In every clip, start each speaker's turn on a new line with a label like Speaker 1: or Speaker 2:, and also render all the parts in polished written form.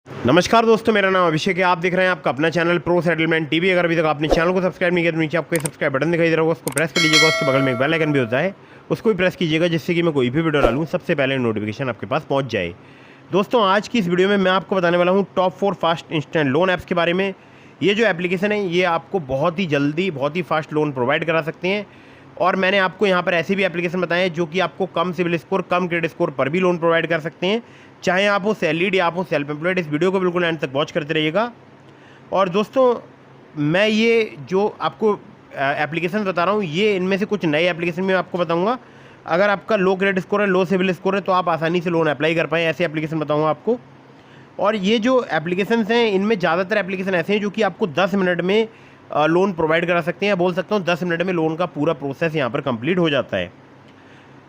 Speaker 1: नमस्कार दोस्तों, मेरा नाम अभिषेक है। आप देख रहे हैं आपका अपना चैनल प्रो सेटलमेंट टीवी। अगर अभी तक आपने चैनल को सब्सक्राइब नहीं किया तो नीचे आपको सब्सक्राइब बटन दिखाई दे रहा होगा, उसको प्रेस कर लीजिएगा। उसके बगल में एक बेल आइकन भी होता है, उसको भी प्रेस कीजिएगा, जिससे कि मैं कोई भी वीडियो डालूँ सबसे पहले नोटिफिकेशन आपके पास पहुँच जाए। दोस्तों, आज की इस वीडियो में मैं आपको बताने वाला हूँ top 4 fast instant loan apps के बारे में। ये जो एप्लीकेशन है ये आपको बहुत ही जल्दी बहुत ही फास्ट लोन प्रोवाइड करा सकते हैं। और मैंने आपको यहाँ पर ऐसे भी एप्लीकेशन बताए हैं जो कि आपको कम सिविल स्कोर, कम क्रेडिट स्कोर पर भी लोन प्रोवाइड कर सकते हैं, चाहे आप हो सैलरीड या आप हो सेल्फ एम्प्लॉयड। इस वीडियो को बिल्कुल एंड तक वॉच करते रहिएगा। और दोस्तों, मैं ये जो आपको एप्लीकेशन बता रहा हूँ, ये इनमें से कुछ नए एप्लीकेशन में आपको बताऊँगा। अगर आपका लो क्रेडिट स्कोर है, लो सिविल स्कोर है, तो आप आसानी से लोन अप्लाई कर पाएँ, ऐसे एप्लीकेशन बताऊँगा आपको। और ये जो एप्लीकेशंस हैं, इनमें ज़्यादातर एप्लीकेशन ऐसे हैं जो कि आपको 10 मिनट में लोन प्रोवाइड करा सकते हैं। बोल सकता हूँ 10 मिनट में लोन का पूरा प्रोसेस यहाँ पर कंप्लीट हो जाता है।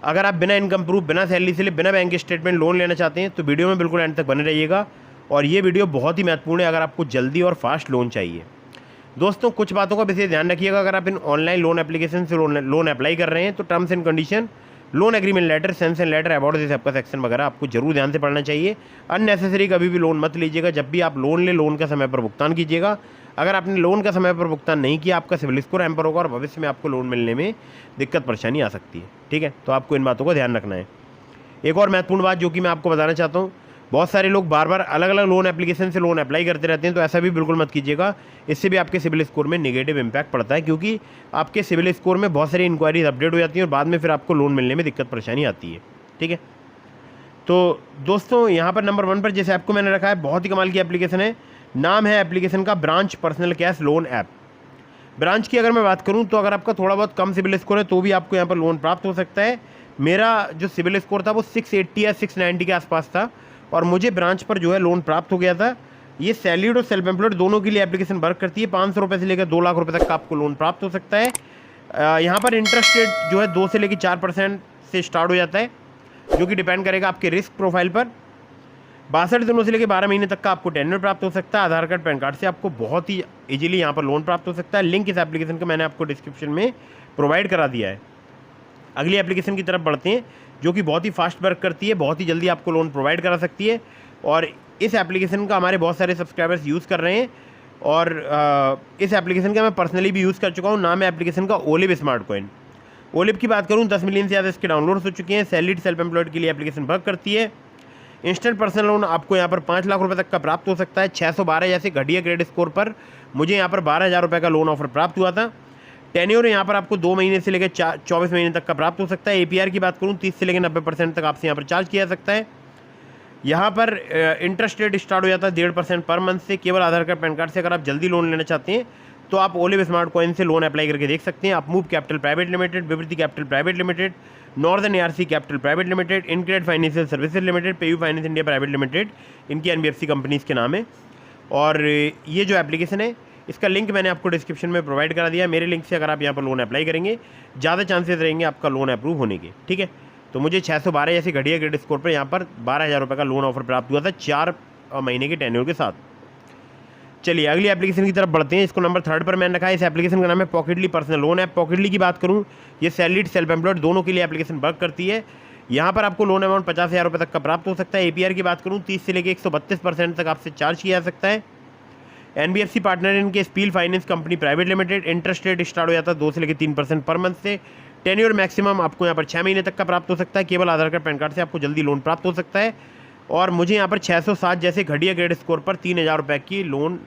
Speaker 1: अगर आप बिना इनकम प्रूफ, बिना सैलरी से, बिना बैंक स्टेटमेंट लोन लेना चाहते हैं तो वीडियो में बिल्कुल एंड तक बने रहिएगा। और ये वीडियो बहुत ही महत्वपूर्ण है अगर आपको जल्दी और फास्ट लोन चाहिए। दोस्तों, कुछ बातों का विशेष ध्यान रखिएगा। अगर आप इन ऑनलाइन लोन एप्लीकेशन से लोन अप्लाई कर रहे हैं तो terms and condition, loan agreement letter, sanction letter, about this आपका सेक्शन वगैरह आपको जरूर ध्यान से पढ़ना चाहिए। अननेसेसरी कभी भी लोन मत लीजिएगा। जब भी आप लोन ले, लोन का समय पर भुगतान कीजिएगा। अगर आपने लोन का समय पर भुगतान नहीं किया, आपका सिविल स्कोर हैम्पर होगा और भविष्य में आपको लोन मिलने में दिक्कत परेशानी आ सकती है। ठीक है, तो आपको इन बातों का ध्यान रखना है। एक और महत्वपूर्ण बात जो कि मैं आपको बताना चाहता हूँ, बहुत सारे लोग बार बार अलग अलग लोन एप्लीकेशन से लोन अप्लाई करते रहते हैं, तो ऐसा भी बिल्कुल मत कीजिएगा। इससे भी आपके सिविल स्कोर में नेगेटिव इम्पैक्ट पड़ता है, क्योंकि आपके सिविल स्कोर में बहुत सारी इंक्वायरीज अपडेट हो जाती हैं और बाद में फिर आपको लोन मिलने में दिक्कत परेशानी आती है। ठीक है, तो दोस्तों, यहाँ पर नंबर 1 पर जिस ऐप को मैंने रखा है, बहुत ही कमाल की एप्लीकेशन है। नाम है एप्लीकेशन का branch personal cash loan app. Branch की अगर मैं बात करूं तो अगर आपका थोड़ा बहुत कम सिविल स्कोर है तो भी आपको यहाँ पर लोन प्राप्त हो सकता है। मेरा जो सिविल स्कोर था वो 680 या 690 के आसपास था और मुझे ब्रांच पर जो है लोन प्राप्त हो गया था। ये सैलरीड और सेल्फ एम्प्लॉयड दोनों के लिए एप्लीकेशन वर्क करती है। 500 रुपये से लेकर 2 लाख रुपये तक का आपको लोन प्राप्त हो सकता है। यहाँ पर इंटरेस्ट रेट जो है 2 से लेकर 4% से स्टार्ट हो जाता है, जो कि डिपेंड करेगा आपके रिस्क प्रोफाइल पर। 62 दिनों से लेकर 12 महीने तक का आपको टेन्योर प्राप्त हो सकता है। आधार कार्ड, पैन कार्ड से आपको बहुत ही इजीली यहाँ पर लोन प्राप्त हो सकता है। लिंक इस एप्लीकेशन का मैंने आपको डिस्क्रिप्शन में प्रोवाइड करा दिया है। अगली एप्लीकेशन की तरफ बढ़ते हैं, जो कि बहुत ही फास्ट वर्क करती है, बहुत ही जल्दी आपको लोन प्रोवाइड करा सकती है। और इस एप्लीकेशन का हमारे बहुत सारे सब्सक्राइबर्स यूज़ कर रहे हैं और इस एप्लीकेशन का मैं पर्सनली भी यूज़ कर चुका हूँ। नाम है एप्लीकेशन का ओलिव स्मार्ट कॉइन। ओलिव की बात करूँ, 10 मिलियन से ज़्यादा इसके डाउनलोड्स हो चुके हैं। सैलरीड, सेल्फ एम्प्लॉयड के लिए एप्लीकेशन वर्क करती है। इंस्टेंट पर्सनल लोन आपको यहाँ पर 5 लाख रुपए तक का प्राप्त हो सकता है। 612 जैसे घटिया क्रेडिट स्कोर पर मुझे यहाँ पर 12,000 रुपये का लोन ऑफर प्राप्त हुआ था। टेन्योर यहाँ पर आपको 2 महीने से लेकर 24 महीने तक का प्राप्त हो सकता है। एपीआर की बात करूँ, 30 से लेकर 90% तक आपसे यहाँ पर चार्ज किया जा सकता है। यहाँ पर इंटरेस्ट रेट स्टार्ट हो जाता है 1.5% पर मंथ से, केवल आधार कार्ड, पैन कार्ड से। अगर आप जल्दी लोन लेना चाहते हैं तो आप ओलिव स्मार्ट कॉइन से लोन अप्लाई करके देख सकते हैं। आप Moove capital private limited, Vivriti capital private limited, northern ARC capital private limited, InCred financial services limited, PayU finance India private limited, इनकी एनबीएफसी कंपनीज़ के नाम है। और ये जो एप्लीकेशन है, इसका लिंक मैंने आपको डिस्क्रिप्शन में प्रोवाइड करा दिया है। मेरे लिंक से अगर आप यहाँ पर लोन अप्लाई करेंगे, ज़्यादा चांसेस रहेंगे आपका लोन अप्रूव होने के। ठीक है, तो मुझे 612 जैसे घटिया क्रेडिट स्कोर पर यहाँ पर 12,000 रुपये का लोन ऑफर प्राप्त हुआ था 4 महीने के टेन्योर के साथ। चलिए अगली एप्लीकेशन की तरफ बढ़ते हैं। इसको नंबर 3 पर मैंने रखा है। इस एप्लीकेशन का नाम है पॉकेटली पर्सनल लोन ऐप। पॉकेटली की बात करूँ, ये सैलरीड, सेल्फ एम्प्लॉयड दोनों के लिए एप्लीकेशन वर्क करती है। यहाँ पर आपको लोन अमाउंट 50,000 रुपये तक का प्राप्त हो सकता है। एपीआर की बात करूँ, 30 से लेकर 132% तक आपसे चार्ज किया जा सकता है। एनबीएफसी पार्टनर इनके spill finance company private limited. Interest rate start हो जाता है 2 से लेकर 3% पर मंथ से। टेन्योर मैक्सिमम आपको यहाँ पर 6 महीने तक का प्राप्त हो सकता है। केवल आधार कार्ड, पैन कार्ड से आपको जल्दी लोन प्राप्त हो सकता है। और मुझे यहाँ पर 607 जैसे घटिया क्रेडिट स्कोर पर 3,000 रुपये की लोन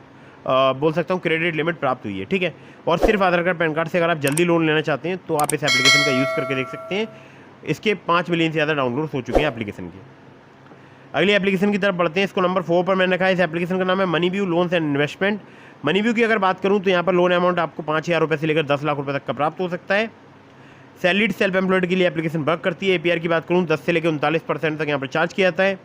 Speaker 1: बोल सकता हूँ क्रेडिट लिमिट प्राप्त हुई है। ठीक है, और सिर्फ आधार कार्ड, पैन कार्ड से अगर आप जल्दी लोन लेना चाहते हैं तो आप इस एप्लीकेशन का यूज़ करके देख सकते हैं। इसके 5 मिलियन से ज़्यादा डाउनलोड्स हो चुके हैं एप्लीकेशन के। अगली एप्लीकेशन की तरफ बढ़ते हैं। इसको नंबर 4 पर मैंने रखा है। इस एप्लीकेशन का नाम है MoneyView loans and investment. MoneyView की अगर बात करूँ तो यहाँ पर लोन अमाउंट आपको 5,000 रुपये से लेकर 10 लाख रुपये तक का प्राप्त हो सकता है। सैलरीड, सेल्फ एम्प्लॉयड के लिए एप्लीकेशन वर्क करती है। एपीआर की बात करूँ, 10 से लेकर 39% तक यहाँ पर चार्ज किया जाता है।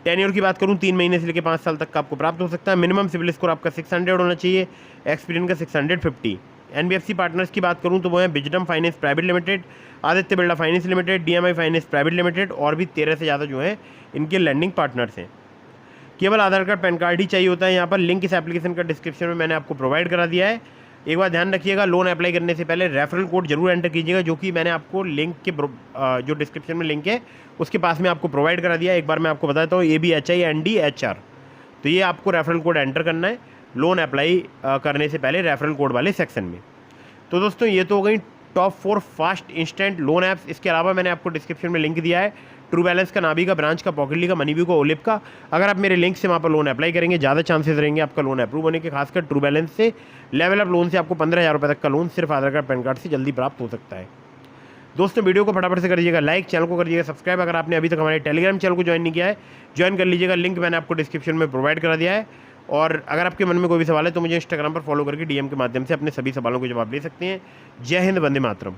Speaker 1: टेन्योर की बात करूँ, 3 महीने से लेकर 5 साल तक का आपको प्राप्त हो सकता है। मिनिमम सिविल स्कोर आपका 600 होना चाहिए, एक्सपीरियंस का 650। एनबीएफसी पार्टनर्स की बात करूँ तो वो है wisdom finance private limited, Aditya Birla finance limited, DMI finance private limited और भी 13 से ज़्यादा जो है इनके लैंडिंग पार्टनर्स हैं। केवल आधार कार्ड, पैन कार्ड ही चाहिए होता है यहाँ पर। लिंक इस एप्लीकेशन का डिस्क्रिप्शन में मैंने आपको प्रोवाइड करा दिया है। एक बार ध्यान रखिएगा, लोन अप्लाई करने से पहले रेफरल कोड जरूर एंटर कीजिएगा, जो कि मैंने आपको लिंक के जो डिस्क्रिप्शन में लिंक है उसके पास में आपको प्रोवाइड करा दिया है। एक बार मैं आपको बताता हूँ, ABHINDHR। तो ये आपको रेफरल कोड एंटर करना है लोन अप्लाई करने से पहले रेफरल कोड वाले सेक्शन में। तो दोस्तों ये तो हो गई top 4 fast instant loan apps. इसके अलावा मैंने आपको डिस्क्रिप्शन में लिंक दिया है ट्रू बैलेंस का, नाबी का, ब्रांच का, पॉकेटली का, मनीबी का, ओलिप का। अगर आप मेरे लिंक से वहाँ पर लोन अप्लाई करेंगे ज़्यादा चांसेस रहेंगे आपका लोन अप्रूव होने के। खासकर ट्रू बैलेंस से लेवल अप लोन से आपको 15,000 रुपये तक का लोन सिर्फ आधार कार्ड पैन कार्ड से जल्दी प्राप्त हो सकता है। दोस्तों वीडियो को फटाफट से करिएगा लाइक, चैनल को करिएगा सब्सक्राइब। अगर आपने अभी तक हमारे टेलीग्राम चैनल को ज्वाइन नहीं किया है ज्वाइन कर लीजिएगा, लिंक मैंने आपको डिस्क्रिप्शन में प्रोवाइड करा दिया है। और अगर आपके मन में कोई भी सवाल है तो मुझे इंस्टाग्राम पर फॉलो करके डीएम के माध्यम से अपने सभी सवालों के जवाब ले सकते हैं। जय हिंद, वंदे मातरम।